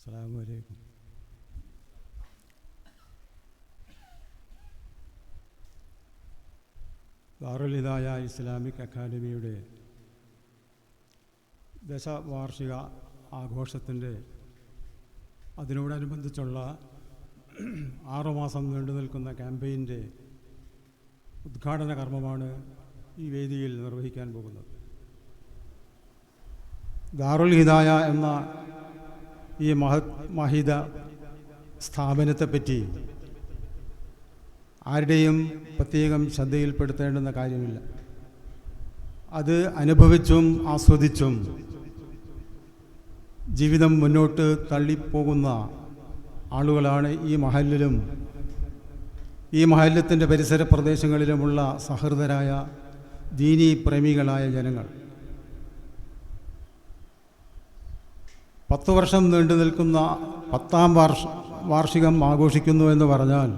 അസ്സലാമു അലൈക്കും. ദാറുൽ ഹിദായ ഇസ്ലാമിക് അക്കാദമിയുടെ ദശവാർഷിക ആഘോഷത്തിൻ്റെ അതിനോടനുബന്ധിച്ചുള്ള 6 മാസം നീണ്ടു നിൽക്കുന്ന ക്യാമ്പയിൻ്റെ ഉദ്ഘാടന കർമ്മമാണ് ഈ വേദിയിൽ നിർവഹിക്കാൻ പോകുന്നത്. ദാറുൽ ഹിദായ എന്ന ഈ മഹിത സ്ഥാപനത്തെപ്പറ്റി ആരുടെയും പ്രത്യേകം ശ്രദ്ധയിൽപ്പെടുത്തേണ്ടുന്ന കാര്യമില്ല. അത് അനുഭവിച്ചും ആസ്വദിച്ചും ജീവിതം മുന്നോട്ട് തള്ളിപ്പോകുന്ന ആളുകളാണ് ഈ മഹല്ലിലും ഈ മഹല്ലത്തിൻ്റെ പരിസര പ്രദേശങ്ങളിലുമുള്ള സഹൃദരായ ദീനീ പ്രേമികളായ ജനങ്ങൾ. 10 വർഷം നീണ്ടു നിൽക്കുന്ന 10ാം വാർഷികം ആഘോഷിക്കുന്നു എന്ന് പറഞ്ഞാൽ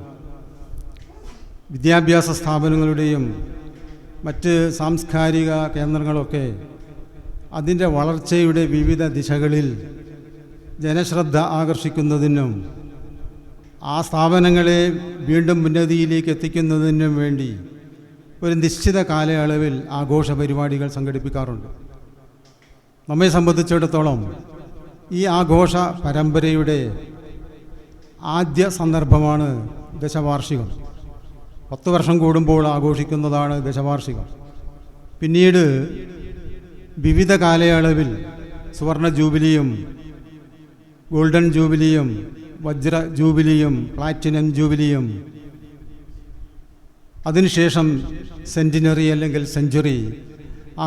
വിദ്യാഭ്യാസ സ്ഥാപനങ്ങളുടെയും മറ്റ് സാംസ്കാരിക കേന്ദ്രങ്ങളൊക്കെ അതിൻ്റെ വളർച്ചയുടെ വിവിധ ദിശകളിൽ ജനശ്രദ്ധ ആകർഷിക്കുന്നതിനും ആ സ്ഥാപനങ്ങളെ വീണ്ടും ഉന്നതിയിലേക്ക് എത്തിക്കുന്നതിനും വേണ്ടി ഒരു നിശ്ചിത കാലയളവിൽ ആഘോഷ പരിപാടികൾ സംഘടിപ്പിക്കാറുണ്ട്. നമ്മെ സംബന്ധിച്ചിടത്തോളം ഈ ആഘോഷ പരമ്പരയുടെ ആദ്യ സന്ദർഭമാണ് ദശവാർഷികം. 10 വർഷം കൂടുമ്പോൾ ആഘോഷിക്കുന്നതാണ് ദശവാർഷികം. പിന്നീട് വിവിധ കാലയളവിൽ സുവർണ ജൂബിലിയും ഗോൾഡൻ ജൂബിലിയും വജ്ര ജൂബിലിയും പ്ലാറ്റിനം ജൂബിലിയും അതിനുശേഷം സെൻറ്റിനറി അല്ലെങ്കിൽ സെഞ്ചുറി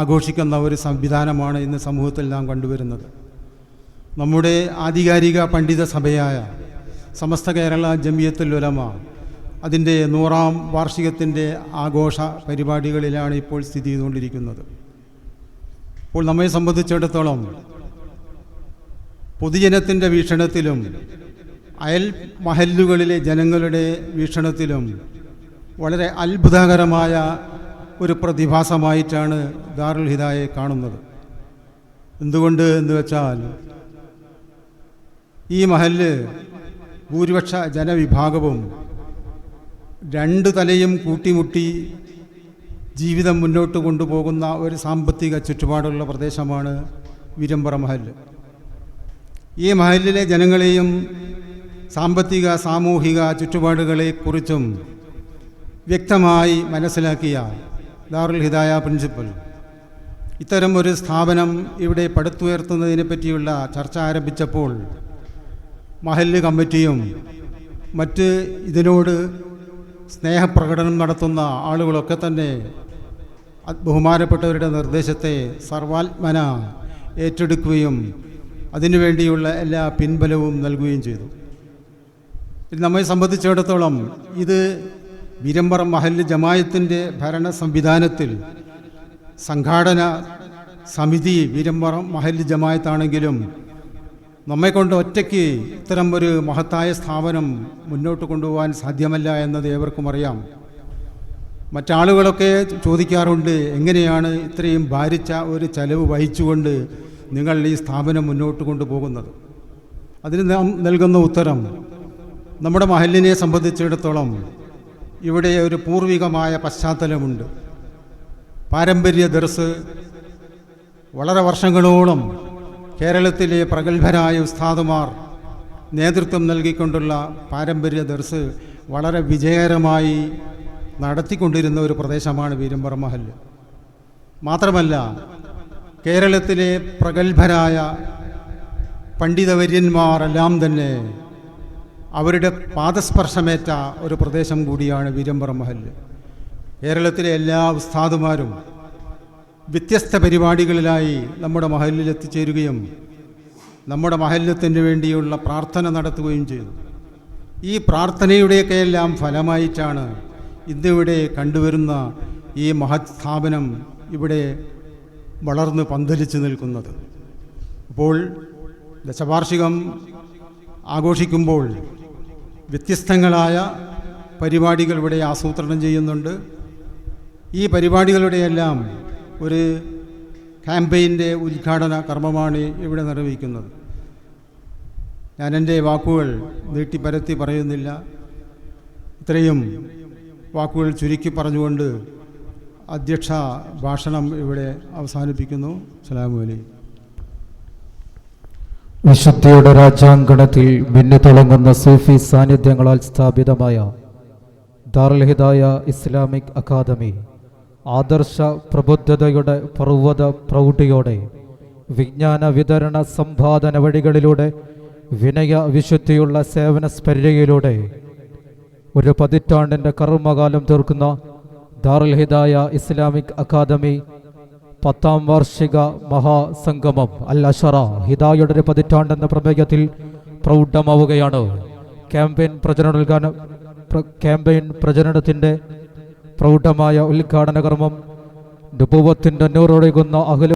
ആഘോഷിക്കുന്ന ഒരു സംവിധാനമാണ് ഇന്ന് സമൂഹത്തിൽ നാം കണ്ടുവരുന്നത്. നമ്മുടെ ആധികാരിക പണ്ഡിത സഭയായ സമസ്ത കേരള ജമിയത്തുൽ ഉലമ അതിൻ്റെ 100ാം വാർഷികത്തിൻ്റെ ആഘോഷ പരിപാടികളിലാണ് ഇപ്പോൾ സ്ഥിതി ചെയ്തുകൊണ്ടിരിക്കുന്നത്. അപ്പോൾ നമ്മെ സംബന്ധിച്ചിടത്തോളം പൊതുജനത്തിൻ്റെ വീക്ഷണത്തിലും അയൽ മഹല്ലുകളിലെ ജനങ്ങളുടെ വീക്ഷണത്തിലും വളരെ അത്ഭുതകരമായ ഒരു പ്രതിഭാസമായിട്ടാണ് ദാറുൽ ഹിദായയെ കാണുന്നത്. എന്തുകൊണ്ട് എന്ന് വെച്ചാൽ ഈ മഹല്ല് ഭൂരിപക്ഷ ജനവിഭാഗവും 2 തലയും കൂട്ടിമുട്ടി ജീവിതം മുന്നോട്ട് കൊണ്ടുപോകുന്ന ഒരു സാമ്പത്തിക ചുറ്റുപാടുള്ള പ്രദേശമാണ് വീരമ്പറ മഹല്ല്. ഈ മഹല്ലിലെ ജനങ്ങളെയും സാമ്പത്തിക സാമൂഹിക ചുറ്റുപാടുകളെക്കുറിച്ചും വ്യക്തമായി മനസ്സിലാക്കിയ ദാറുൽ ഹിദായ പ്രിൻസിപ്പൽ ഇത്തരം ഒരു സ്ഥാപനം ഇവിടെ പടുത്തുയർത്തുന്നതിനെ പറ്റിയുള്ള ചർച്ച ആരംഭിച്ചപ്പോൾ മഹല്ല് കമ്മിറ്റിയും മറ്റ് ഇതിനോട് സ്നേഹപ്രകടനം നടത്തുന്ന ആളുകളൊക്കെ തന്നെ ബഹുമാനപ്പെട്ടവരുടെ നിർദ്ദേശത്തെ സർവാത്മന ഏറ്റെടുക്കുകയും അതിനുവേണ്ടിയുള്ള എല്ലാ പിൻബലവും നൽകുകയും ചെയ്തു. നമ്മെ സംബന്ധിച്ചിടത്തോളം ഇത് വീരമ്പറ മഹല്ല് ജമായത്തിൻ്റെ ഭരണ സംവിധാനത്തിൽ സംഘാടന സമിതി വീരമ്പറ മഹല്ല് ജമായത്താണെങ്കിലും നമ്മെക്കൊണ്ട് ഒറ്റയ്ക്ക് ഇത്തരം ഒരു മഹത്തായ സ്ഥാപനം മുന്നോട്ട് കൊണ്ടുപോകാൻ സാധ്യമല്ല എന്നത് ഏവർക്കും അറിയാം. മറ്റാളുകളൊക്കെ ചോദിക്കാറുണ്ട്, എങ്ങനെയാണ് ഇത്രയും ഭാരിച്ച ഒരു ചെലവ് വഹിച്ചുകൊണ്ട് നിങ്ങൾ ഈ സ്ഥാപനം മുന്നോട്ട് കൊണ്ടുപോകുന്നത്? അതിന് നാം നൽകുന്ന ഉത്തരം, നമ്മുടെ മഹല്ലിനെ സംബന്ധിച്ചിടത്തോളം ഇവിടെ ഒരു പൂർവികമായ പശ്ചാത്തലമുണ്ട്. പാരമ്പര്യ ദർസ് വളരെ വർഷങ്ങളോളം കേരളത്തിലെ പ്രഗത്ഭരായ ഉസ്താദുമാർ നേതൃത്വം നൽകിക്കൊണ്ടുള്ള പാരമ്പര്യ ദർസ് വളരെ വിജയകരമായി നടത്തിക്കൊണ്ടിരുന്ന ഒരു പ്രദേശമാണ് വീരമ്പറ മഹല്ല്. മാത്രമല്ല കേരളത്തിലെ പ്രഗത്ഭരായ പണ്ഡിതവര്യന്മാരെല്ലാം തന്നെ അവരുടെ പാദസ്പർശമേറ്റ ഒരു പ്രദേശം കൂടിയാണ് വീരമ്പറ മഹല്ല്. കേരളത്തിലെ എല്ലാ ഉസ്താദുമാരും വ്യത്യസ്ത പരിപാടികളിലായി നമ്മുടെ മഹല്ലിൽ എത്തിച്ചേരുകയും നമ്മുടെ മഹല്ലത്തിന് വേണ്ടിയുള്ള പ്രാർത്ഥന നടത്തുകയും ചെയ്തു. ഈ പ്രാർത്ഥനയുടെയൊക്കെ എല്ലാം ഫലമായിട്ടാണ് ഇന്നിവിടെ കണ്ടുവരുന്ന ഈ മഹത് സ്ഥാപനം ഇവിടെ വളർന്ന് പന്തലിച്ച് നിൽക്കുന്നത്. അപ്പോൾ ദശവാർഷികം ആഘോഷിക്കുമ്പോൾ വ്യത്യസ്തങ്ങളായ പരിപാടികൾ ഇവിടെ ആസൂത്രണം ചെയ്യുന്നുണ്ട്. ഈ പരിപാടികളുടെയെല്ലാം ഒരു ക്യാമ്പയിൻ്റെ ഉദ്ഘാടന കർമ്മമാണ് ഇവിടെ നിർവഹിക്കുന്നത്. ഞാൻ എൻ്റെ വാക്കുകൾ നീട്ടിപ്പരത്തി പറയുന്നില്ല. ഇത്രയും വാക്കുകൾ ചുരുക്കി പറഞ്ഞുകൊണ്ട് അധ്യക്ഷ ഭാഷണം ഇവിടെ അവസാനിപ്പിക്കുന്നു. അസ്സലാമു അലൈക്കും. വിശുദ്ധിയുടെ രാജ്യാങ്കണത്തിൽ മിന്നിത്തിളങ്ങുന്ന സൂഫി സാന്നിധ്യങ്ങളാൽ സ്ഥാപിതമായ ദാറുൽ ഹിദായ ഇസ്ലാമിക് അക്കാദമി ആദർശ പ്രബുദ്ധതയുടെ പർവ്വത പ്രൗഢിയോടെ വിജ്ഞാന വിതരണ സമ്പാദന വഴികളിലൂടെ വിനയ വിശുദ്ധിയുള്ള സേവന സ്പര്യയിലൂടെ ഒരു പതിറ്റാണ്ടിൻ്റെ കർമ്മകാലം തീർക്കുന്ന ദാറുൽ ഹിദായ ഇസ്ലാമിക് അക്കാദമി 10ാം വാർഷിക മഹാസംഗമം അൽ അഷറ ഹിദായയുടെ ഒരു പതിറ്റാണ്ടെന്ന പ്രമേയത്തിൽ പ്രൗഢമാവുകയാണ്. ക്യാമ്പയിൻ പ്രചരണത്തിൻ്റെ പ്രൗഢമായ ഉദ്ഘാടന കർമ്മം നുബുവത്തിൻ്റെ നൂറൊഴുകുന്ന അഹ്ലു